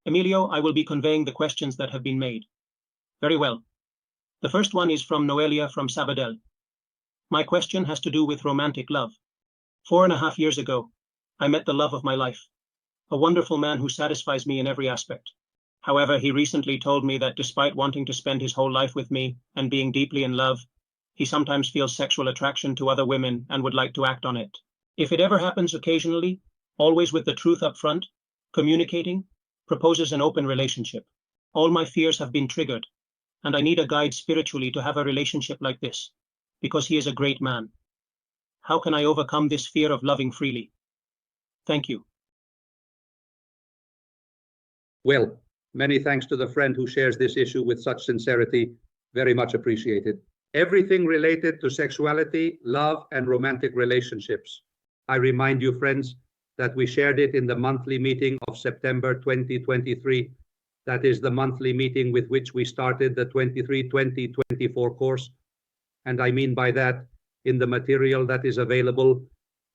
Emilio, I will be conveying the questions that have been made. Very well. The first one is from Noelia from Sabadell. My question has to do with romantic love. 4.5 years ago, I met the love of my life, a wonderful man who satisfies me in every aspect. However, he recently told me that despite wanting to spend his whole life with me and being deeply in love, he sometimes feels sexual attraction to other women and would like to act on it. If it ever happens occasionally, always with the truth up front, communicating, proposes an open relationship. All my fears have been triggered, and I need a guide spiritually to have a relationship like this, because he is a great man. How can I overcome this fear of loving freely? Thank you. Well, many thanks to the friend who shares this issue with such sincerity. Very much appreciated. Everything related to sexuality, love, and romantic relationships. I remind you, friends, that we shared it in the monthly meeting of September 2023. That is the monthly meeting with which we started the 23-20-24 course. And I mean by that, in the material that is available,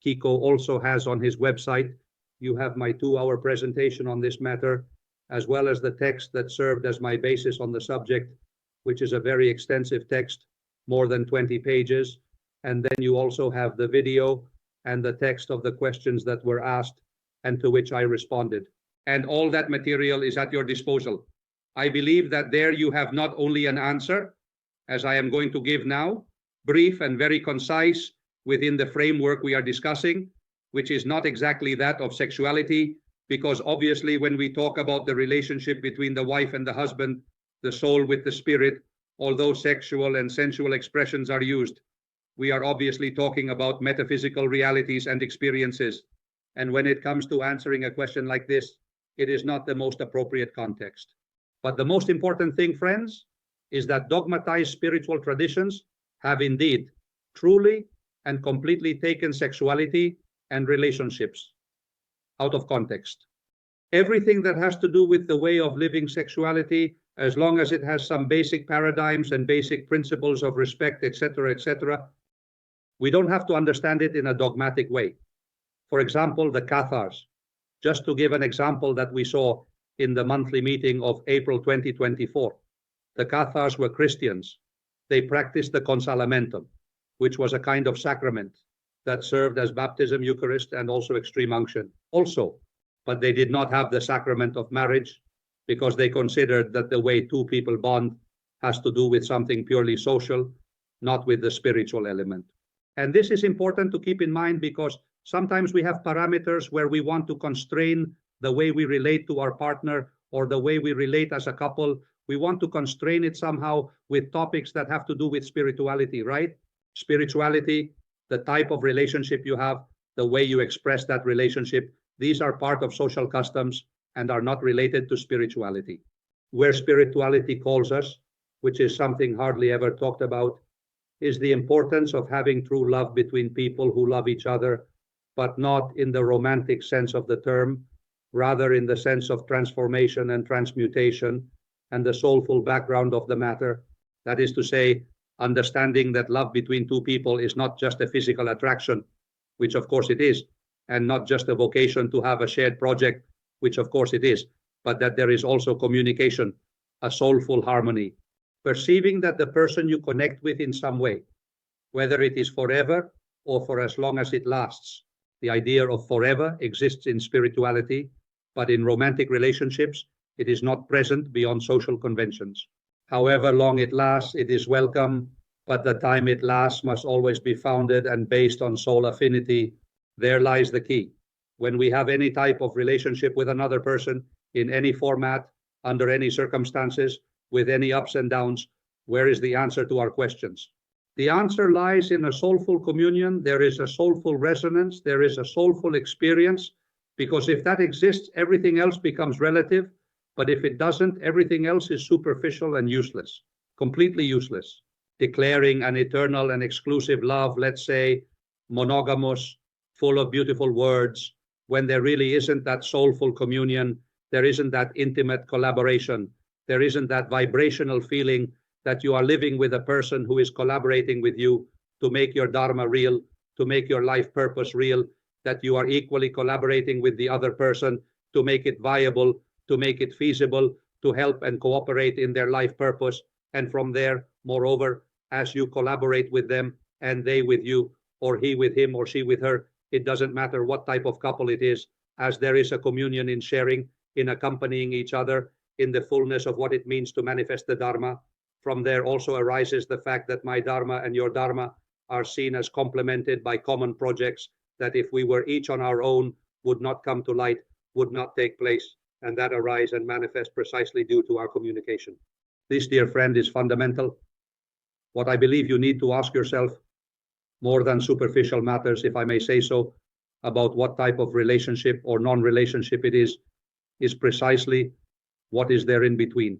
Kiko also has on his website, you have my 2-hour presentation on this matter, as well as the text that served as my basis on the subject, which is a very extensive text, more than 20 pages. And then you also have the video and the text of the questions that were asked and to which I responded. And all that material is at your disposal. I believe that there you have not only an answer, as I am going to give now, brief and very concise within the framework we are discussing, which is not exactly that of sexuality, because obviously when we talk about the relationship between the wife and the husband, the soul with the spirit, although sexual and sensual expressions are used, we are obviously talking about metaphysical realities and experiences. And when it comes to answering a question like this, it is not the most appropriate context. But the most important thing, friends, is that dogmatized spiritual traditions have indeed truly and completely taken sexuality and relationships out of context. Everything that has to do with the way of living sexuality, as long as it has some basic paradigms and basic principles of respect, etc., we don't have to understand it in a dogmatic way. For example, the Cathars. Just to give an example that we saw in the monthly meeting of April 2024. The Cathars were Christians. They practiced the consalamentum, which was a kind of sacrament that served as baptism, Eucharist, and also extreme unction. But they did not have the sacrament of marriage because they considered that the way two people bond has to do with something purely social, not with the spiritual element. And this is important to keep in mind because sometimes we have parameters where we want to constrain the way we relate to our partner or the way we relate as a couple. We want to constrain it somehow with topics that have to do with spirituality, right? Spirituality, the type of relationship you have, the way you express that relationship, these are part of social customs and are not related to spirituality. Where spirituality calls us, which is something hardly ever talked about, is the importance of having true love between people who love each other, but not in the romantic sense of the term, rather in the sense of transformation and transmutation and the soulful background of the matter. That is to say, understanding that love between two people is not just a physical attraction, which of course it is, and not just a vocation to have a shared project, which of course it is, but that there is also communication, a soulful harmony, perceiving that the person you connect with in some way, whether it is forever or for as long as it lasts. The idea of forever exists in spirituality, but in romantic relationships, it is not present beyond social conventions. However long it lasts, it is welcome, but the time it lasts must always be founded and based on soul affinity. There lies the key. When we have any type of relationship with another person, in any format, under any circumstances, with any ups and downs, where is the answer to our questions? The answer lies in a soulful communion. There is a soulful resonance. There is a soulful experience, because if that exists, everything else becomes relative. But if it doesn't, everything else is superficial and useless, completely useless. Declaring an eternal and exclusive love, let's say, monogamous, full of beautiful words, when there really isn't that soulful communion, there isn't that intimate collaboration, there isn't that vibrational feeling that you are living with a person who is collaborating with you to make your dharma real, to make your life purpose real, that you are equally collaborating with the other person to make it viable, to make it feasible to help and cooperate in their life purpose. And from there, moreover, as you collaborate with them and they with you, or he with him or she with her, it doesn't matter what type of couple it is, as there is a communion in sharing, in accompanying each other, in the fullness of what it means to manifest the Dharma. From there also arises the fact that my Dharma and your Dharma are seen as complemented by common projects that if we were each on our own would not come to light, would not take place, and that arise and manifest precisely due to our communication. This, dear friend, is fundamental. What I believe you need to ask yourself, more than superficial matters, if I may say so, about what type of relationship or non-relationship it is precisely what is there in between.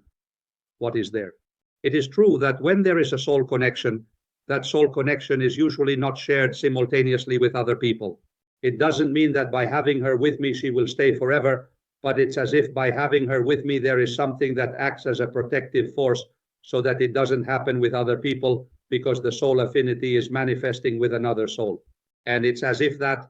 What is there? It is true that when there is a soul connection, that soul connection is usually not shared simultaneously with other people. It doesn't mean that by having her with me, she will stay forever, but it's as if by having her with me, there is something that acts as a protective force so that it doesn't happen with other people, because the soul affinity is manifesting with another soul. And it's as if that,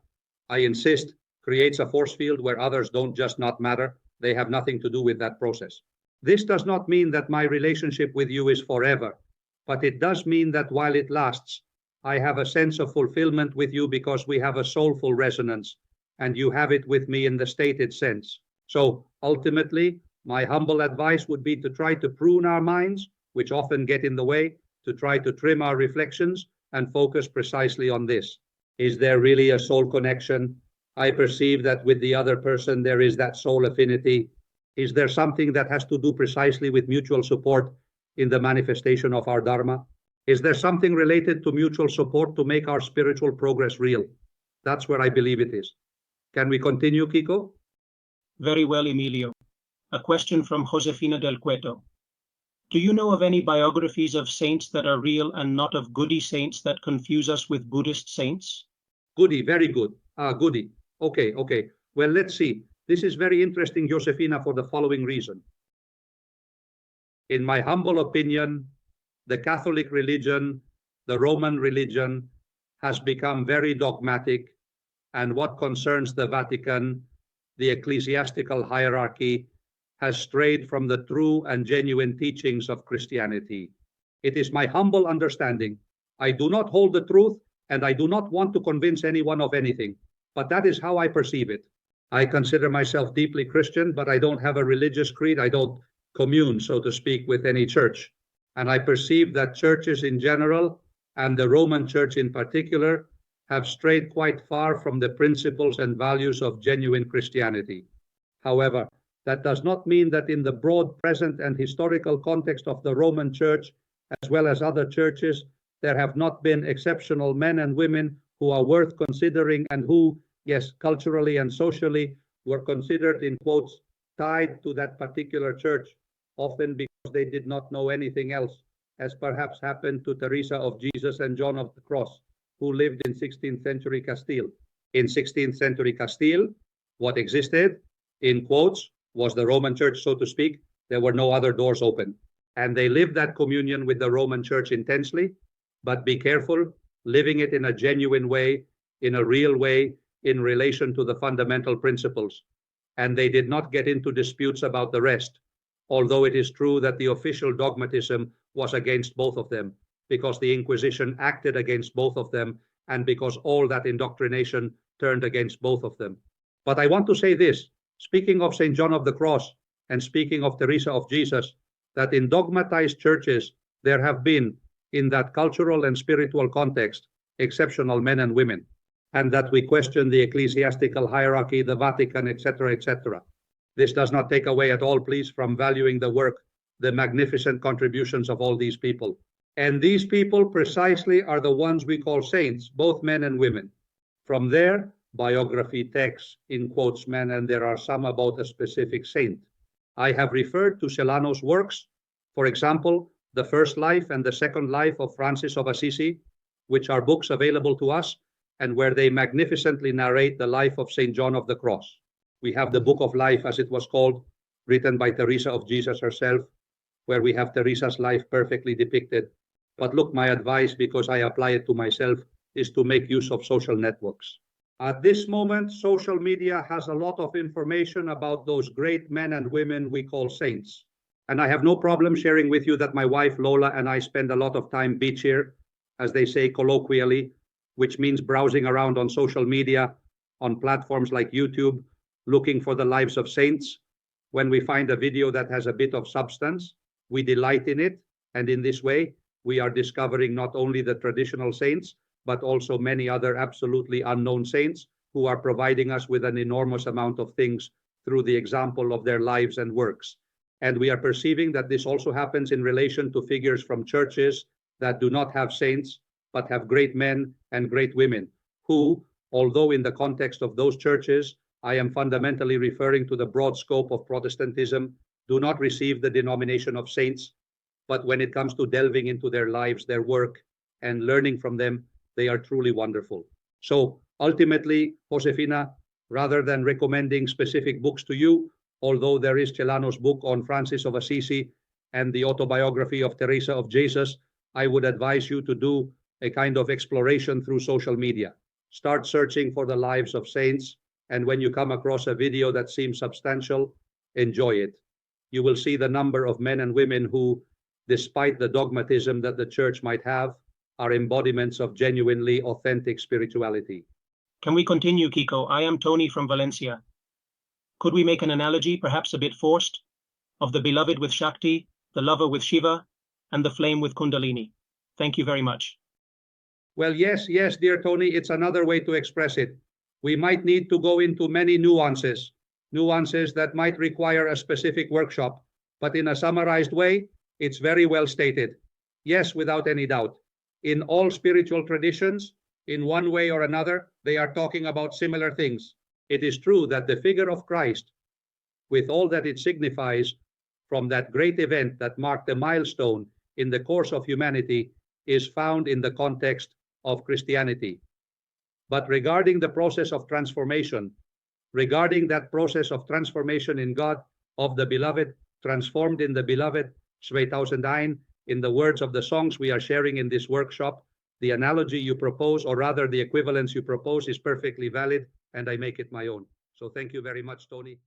I insist, creates a force field where others don't just not matter. They have nothing to do with that process. This does not mean that my relationship with you is forever, but it does mean that while it lasts, I have a sense of fulfillment with you because we have a soulful resonance, and you have it with me in the stated sense. So ultimately, my humble advice would be to try to prune our minds, which often get in the way, to try to trim our reflections and focus precisely on this. Is there really a soul connection? I perceive that with the other person there is that soul affinity. Is there something that has to do precisely with mutual support in the manifestation of our Dharma? Is there something related to mutual support to make our spiritual progress real? That's where I believe it is. Can we continue, Kiko? Very well, Emilio. A question from Josefina del Cueto. Do you know of any biographies of saints that are real and not of goody saints that confuse us with Buddhist saints? Goody, very good. Goody. Okay. Well, let's see. This is very interesting, Josefina, for the following reason. In my humble opinion, the Catholic religion, the Roman religion, has become very dogmatic, and what concerns the Vatican, the ecclesiastical hierarchy, has strayed from the true and genuine teachings of Christianity. It is my humble understanding. I do not hold the truth, and I do not want to convince anyone of anything, but that is how I perceive it. I consider myself deeply Christian, but I don't have a religious creed. I don't commune, so to speak, with any church. And I perceive that churches in general, and the Roman Church in particular, have strayed quite far from the principles and values of genuine Christianity. However, that does not mean that in the broad present and historical context of the Roman Church, as well as other churches, there have not been exceptional men and women who are worth considering and who, yes, culturally and socially, were considered, in quotes, tied to that particular church, often because they did not know anything else, as perhaps happened to Teresa of Jesus and John of the Cross, who lived in 16th century Castile. In 16th century Castile, what existed, in quotes, was the Roman Church, so to speak. There were no other doors open. And they lived that communion with the Roman Church intensely, but be careful, living it in a genuine way, in a real way, in relation to the fundamental principles. And they did not get into disputes about the rest, although it is true that the official dogmatism was against both of them, because the Inquisition acted against both of them, and because all that indoctrination turned against both of them. But I want to say this, speaking of St. John of the Cross and speaking of Teresa of Jesus, that in dogmatized churches, there have been, in that cultural and spiritual context, exceptional men and women, and that we question the ecclesiastical hierarchy, the Vatican, etc., etc. This does not take away at all, please, from valuing the work, the magnificent contributions of all these people. And these people precisely are the ones we call saints, both men and women. From their biography texts, in quotes, men, and there are some about a specific saint. I have referred to Celano's works, for example, The First Life and the Second Life of Francis of Assisi, which are books available to us, and where they magnificently narrate the life of St. John of the Cross. We have the Book of Life, as it was called, written by Teresa of Jesus herself, where we have Teresa's life perfectly depicted. But look, my advice, because I apply it to myself, is to make use of social networks. At this moment, social media has a lot of information about those great men and women we call saints. And I have no problem sharing with you that my wife Lola and I spend a lot of time beach here, as they say colloquially, which means browsing around on social media, on platforms like YouTube, looking for the lives of saints. When we find a video that has a bit of substance, we delight in it. And in this way, we are discovering not only the traditional saints, but also many other absolutely unknown saints who are providing us with an enormous amount of things through the example of their lives and works. And we are perceiving that this also happens in relation to figures from churches that do not have saints, but have great men and great women who, although in the context of those churches, I am fundamentally referring to the broad scope of Protestantism, do not receive the denomination of saints, but when it comes to delving into their lives, their work, and learning from them, they are truly wonderful. So ultimately, Josefina, rather than recommending specific books to you, although there is Celano's book on Francis of Assisi and the autobiography of Teresa of Jesus, I would advise you to do a kind of exploration through social media. Start searching for the lives of saints, and when you come across a video that seems substantial, enjoy it. You will see the number of men and women who, despite the dogmatism that the church might have, are embodiments of genuinely authentic spirituality. Can we continue, Kiko? I am Tony from Valencia. Could we make an analogy, perhaps a bit forced, of the beloved with Shakti, the lover with Shiva, and the flame with Kundalini? Thank you very much. Well, yes, dear Tony, it's another way to express it. We might need to go into many nuances that might require a specific workshop, but in a summarized way, it's very well stated. Yes, without any doubt. In all spiritual traditions, in one way or another, they are talking about similar things. It is true that the figure of Christ, with all that it signifies from that great event that marked a milestone in the course of humanity, is found in the context of Christianity. But regarding the process of transformation, regarding that process of transformation in God, of the beloved, transformed in the beloved, 2001, in the words of the songs we are sharing in this workshop, the analogy you propose, or rather the equivalence you propose, is perfectly valid, and I make it my own. So thank you very much, Tony.